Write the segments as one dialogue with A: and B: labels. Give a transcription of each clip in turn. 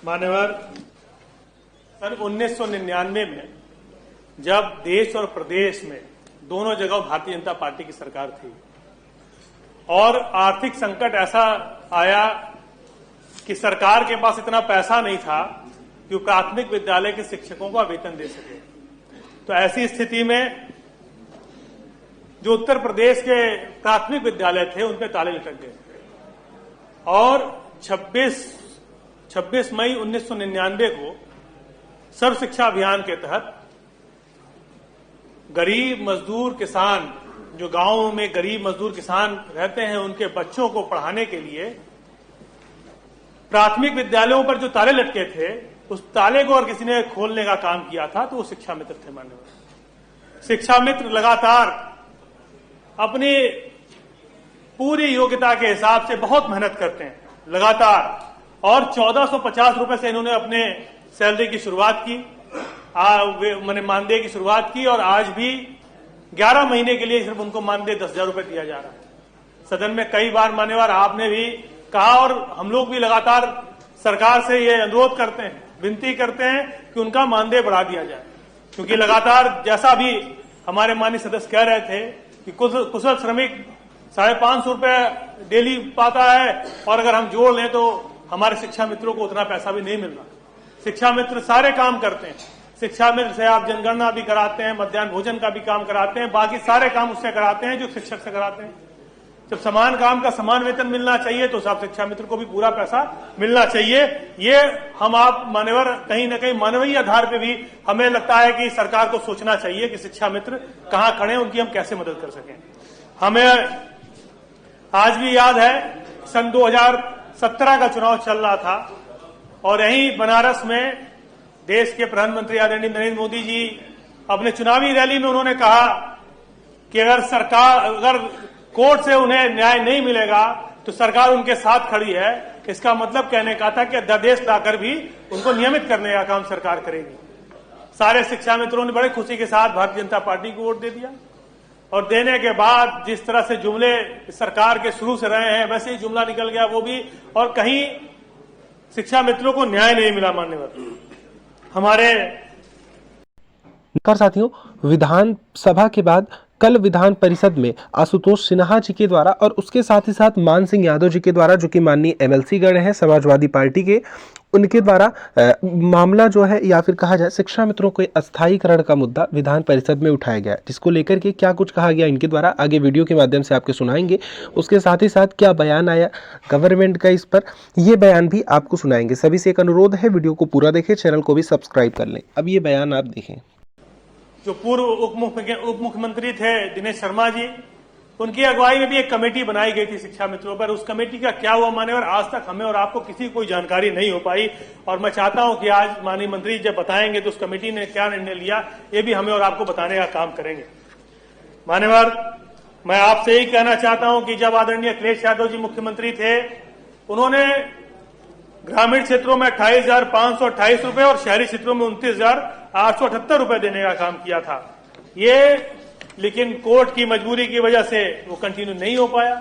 A: मान्यवर, सन 1999 में जब देश और प्रदेश में दोनों जगह भारतीय जनता पार्टी की सरकार थी और आर्थिक संकट ऐसा आया कि सरकार के पास इतना पैसा नहीं था कि वो प्राथमिक विद्यालय के शिक्षकों को वेतन दे सके, तो ऐसी स्थिति में जो उत्तर प्रदेश के प्राथमिक विद्यालय थे उन पे ताले लटक गए और 26 मई 1999 को सर्व शिक्षा अभियान के तहत गरीब मजदूर किसान, जो गांवों में गरीब मजदूर किसान रहते हैं, उनके बच्चों को पढ़ाने के लिए प्राथमिक विद्यालयों पर जो ताले लटके थे, उस ताले को और किसी ने खोलने का काम किया था तो वो शिक्षा मित्र थे। मान्यवर, शिक्षा मित्र लगातार अपनी पूरी योग्यता के हिसाब से बहुत मेहनत करते हैं लगातार, और 1450 रुपए से इन्होंने अपने सैलरी की शुरुआत की, मैंने मानदेय की शुरुआत की, और आज भी 11 महीने के लिए सिर्फ उनको मानदेय 10,000 रुपए दिया जा रहा है। सदन में कई बार मान्यवर आपने भी कहा और हम लोग भी लगातार सरकार से ये अनुरोध करते हैं, विनती करते हैं कि उनका मानदेय बढ़ा दिया जाए, क्योंकि लगातार जैसा भी हमारे माननीय सदस्य कह रहे थे कि कुशल श्रमिक 550 रुपए डेली पाता है, और अगर हम जोड़ लें तो हमारे शिक्षा मित्रों को उतना पैसा भी नहीं मिल रहा। शिक्षा मित्र सारे काम करते हैं, शिक्षा मित्र से आप जनगणना भी कराते हैं, मध्याह्न भोजन का भी काम कराते हैं, बाकी सारे काम उससे कराते हैं जो शिक्षक से कराते हैं। जब समान काम का समान वेतन मिलना चाहिए तो सब शिक्षा मित्र को भी पूरा पैसा मिलना चाहिए। ये हम आप मान्यवर कहीं न कहीं मानवीय आधार पे भी हमें लगता है कि सरकार को सोचना चाहिए कि शिक्षा मित्र कहां खड़े हैं, उनकी हम कैसे मदद कर सकें। हमें आज भी याद है सन 2017 का चुनाव चल रहा था और यहीं बनारस में देश के प्रधानमंत्री आदरणीय नरेंद्र मोदी जी अपने चुनावी रैली में उन्होंने कहा कि अगर कोर्ट से उन्हें न्याय नहीं मिलेगा तो सरकार उनके साथ खड़ी है। इसका मतलब कहने का था कि अध्यादेश लाकर भी उनको नियमित करने का काम सरकार करेगी। सारे शिक्षा मित्रों ने बड़े खुशी के साथ भारतीय जनता पार्टी को वोट दे दिया, और देने के बाद जिस तरह से जुमले सरकार के शुरू से रहे हैं वैसे ही जुमला निकल गया वो भी, और कहीं शिक्षा मित्रों को न्याय नहीं मिला। मान्यवर, हमारे
B: साथियों, विधानसभा के बाद कल विधान परिषद में आशुतोष सिन्हा जी के द्वारा और उसके साथ ही साथ मान सिंह यादव जी के द्वारा, जो कि माननीय एमएलसी गण हैं समाजवादी पार्टी के, उनके द्वारा मामला जो है या फिर कहा जाए शिक्षा मित्रों के अस्थायीकरण का मुद्दा विधान परिषद में उठाया गया, जिसको लेकर के क्या कुछ कहा गया इनके द्वारा आगे वीडियो के माध्यम से आपके सुनाएंगे। उसके साथ ही साथ क्या बयान आया गवर्नमेंट का इस पर, ये बयान भी आपको सुनाएंगे। सभी से एक अनुरोध है, वीडियो को पूरा देखें, चैनल को भी सब्सक्राइब कर लें। अब ये बयान आप देखें।
A: जो पूर्व उप मुख्यमंत्री थे दिनेश शर्मा जी, उनकी अगुवाई में भी एक कमेटी बनाई गई थी शिक्षा मित्रों पर। उस कमेटी का क्या हुआ मान्यवर, आज तक हमें और आपको किसी कोई जानकारी नहीं हो पाई, और मैं चाहता हूं कि आज माननीय मंत्री जब बताएंगे तो उस कमेटी ने क्या निर्णय लिया ये भी हमें और आपको बताने का काम करेंगे। मान्यवर, मैं आपसे यही कहना चाहता हूं कि जब आदरणीय अखिलेश यादव जी मुख्यमंत्री थे, उन्होंने ग्रामीण क्षेत्रों में 28,528 रुपए और शहरी क्षेत्रों में 29,878 रुपए देने का काम किया था। ये लेकिन कोर्ट की मजबूरी की वजह से वो कंटिन्यू नहीं हो पाया।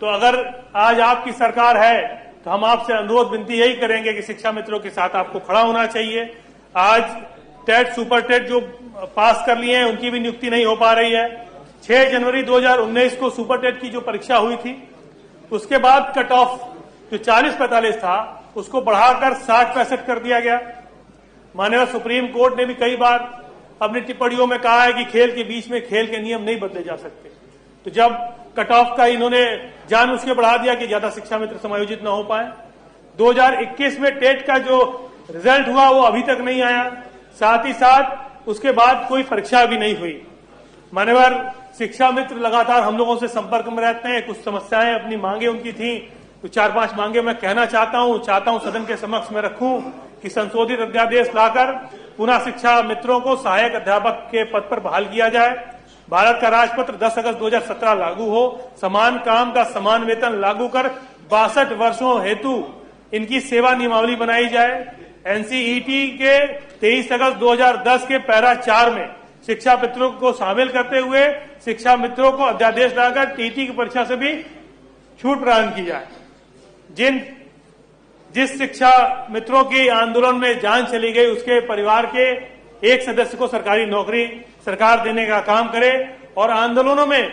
A: तो अगर आज आपकी सरकार है तो हम आपसे अनुरोध विनती यही करेंगे कि शिक्षा मित्रों के साथ आपको खड़ा होना चाहिए। आज टेट सुपर टेट जो पास कर लिए हैं उनकी भी नियुक्ति नहीं हो पा रही है। 6 जनवरी 2019 को सुपर टेट की जो परीक्षा हुई थी, उसके बाद कट ऑफ जो 40-45 था उसको बढ़ाकर 60-65 कर दिया गया। माननीय सुप्रीम कोर्ट ने भी कई बार अपनी टिप्पणियों में कहा है कि खेल के बीच में खेल के नियम नहीं बदले जा सकते। तो जब कट ऑफ का इन्होंने जानबूझ के बढ़ा दिया कि ज्यादा शिक्षा मित्र समायोजित न हो पाए। 2021 में टेट का जो रिजल्ट हुआ वो अभी तक नहीं आया, साथ ही साथ उसके बाद कोई परीक्षा भी नहीं हुई। मान्यवर, शिक्षा मित्र लगातार हम लोगों से संपर्क में रहते हैं, कुछ समस्याएं अपनी मांगे उनकी थी, तो 4-5 मांगे मैं कहना चाहता हूं सदन के समक्ष में रखूं कि संशोधित अध्यादेश लाकर पुनः शिक्षा मित्रों को सहायक अध्यापक के पद पर बहाल किया जाए। भारत का राजपत्र 10 अगस्त 2017 लागू हो। समान काम का समान वेतन लागू कर 62 वर्षों हेतु इनकी सेवा नियमावली बनाई जाए। एनसीईटी के 23 अगस्त 2010 के पैरा 4 में शिक्षा मित्रों को शामिल करते हुए शिक्षा मित्रों को अध्यादेश लाकर टीटी की परीक्षा से भी छूट प्रदान की जाए। जिन जिस शिक्षा मित्रों की आंदोलन में जान चली गई उसके परिवार के एक सदस्य को सरकारी नौकरी सरकार देने का काम करे, और आंदोलनों में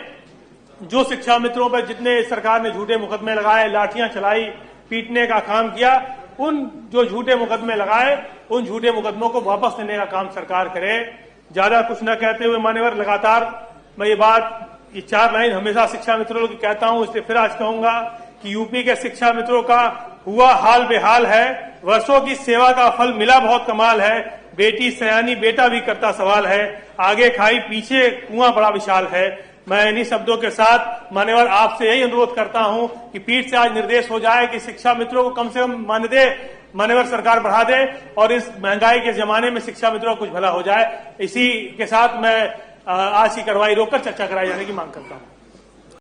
A: जो शिक्षा मित्रों पर जितने सरकार ने झूठे मुकदमे लगाए, लाठियां चलाई, पीटने का काम किया, उन जो झूठे मुकदमे लगाए उन झूठे मुकदमों को वापस लेने का काम सरकार करे। ज्यादा कुछ न कहते हुए मान्यवर, लगातार मैं ये 4 लाइन हमेशा शिक्षा मित्रों की कहता हूं, इसलिए फिर आज कहूंगा कि यूपी के शिक्षा मित्रों का हुआ हाल बेहाल है। वर्षों की सेवा का फल मिला बहुत कमाल है। बेटी सयानी बेटा भी करता सवाल है, आगे खाई पीछे कुआं बड़ा विशाल है। मैं इन्हीं शब्दों के साथ मान्यवर आपसे यही अनुरोध करता हूं कि पीठ से आज निर्देश हो जाए कि शिक्षा मित्रों को कम से कम मान्यवर सरकार बढ़ा दे, और इस महंगाई के जमाने में शिक्षा मित्रों को कुछ भला हो जाए। इसी के साथ मैं आज की कार्रवाई रोककर चर्चा कराई जाने की मांग करता हूं।